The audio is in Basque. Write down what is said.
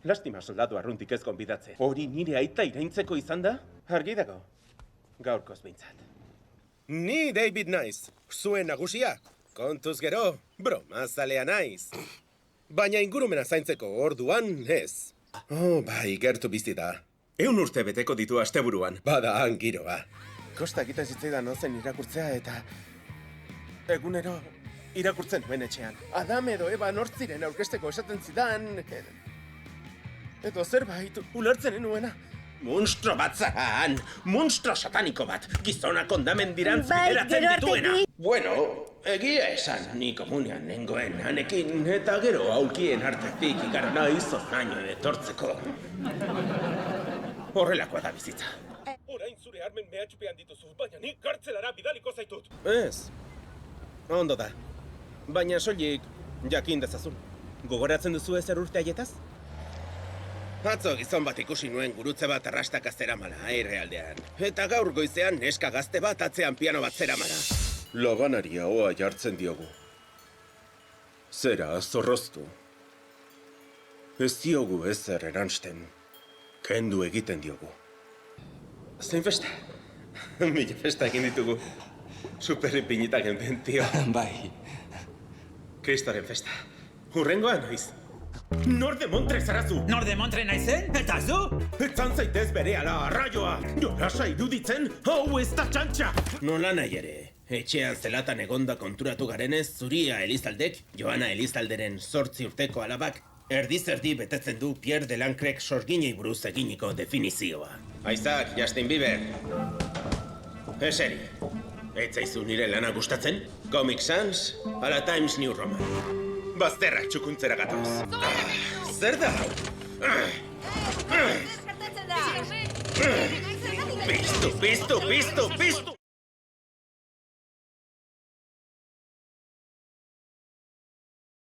Lastima soldadu arruntik ez gonbidatzen. Hori nire aita iraintzeko izan da? Argi dago. Gaurkoz behintzat. Ni David naiz, zuen nagusia. Kontuz gero, bromazalea naiz. Baina ingurumena zaintzeko orduan ez. Oh, bai, gertu bizi da. 100 urte beteko ditu asteburuan. Bada han giroa. Kosta egiten zitzaidan ozen irakurtzea eta... egunero irakurtzen nuen etxean. Adam edo Eva nortziren aurkesteko esaten zidan... edo zerbait ulertzen nuena. Monstro bat zahan! Monstro sataniko bat! Gizona kondamendirantz bideratzen gero dituena! artetik. Bueno, egia esan, ni komunian nengoen hanekin, eta gero aulkien hartetik igaro naiz oznaino etortzeko. Horrelakoa da bizitza. Orain zure armen mehatxupean dituzu, baina nik kartzelara bidaliko zaitut. Ez. Ondo da. Baina soilik jakin dezazun. Gogoratzen duzu ezer urte haietaz? Atzo gizon bat ikusi nuen gurutze bat arrastakaz zeramala airrealdean. Eta gaur goizean neska gazte bat atzean piano bat zeramala. Labanari ahoa jartzen diogu. Zera zorroztu. Ez diogu ezer eransten. Kendu egiten diogu. Zein festa? Mila festa egin ditugu. Superripinita geunden, tio. Bai. Kristoren festa. Hurrengoan noiz. Norde montre zarazu! Norde montre naizen? Eta zu? Etzan zaitez bere ala arraioa! Jolasa iruditzen, hau ez da txantxa! Nola nahi ere, etxean zelatan egonda konturatu garenez, Zuria Elizaldek, Joana Elizalderen 8 urteko alabak, erdi-zerdi betetzen du Pierre Delancrek sorginei buruz eginiko definizioa. Aizak, Justin Bieber! Eseri, ez zaizu nire lana gustatzen? Comic Sans, ala Times New Roman. Bazterrak txukuntzera gatoz. Zer da? Piztu!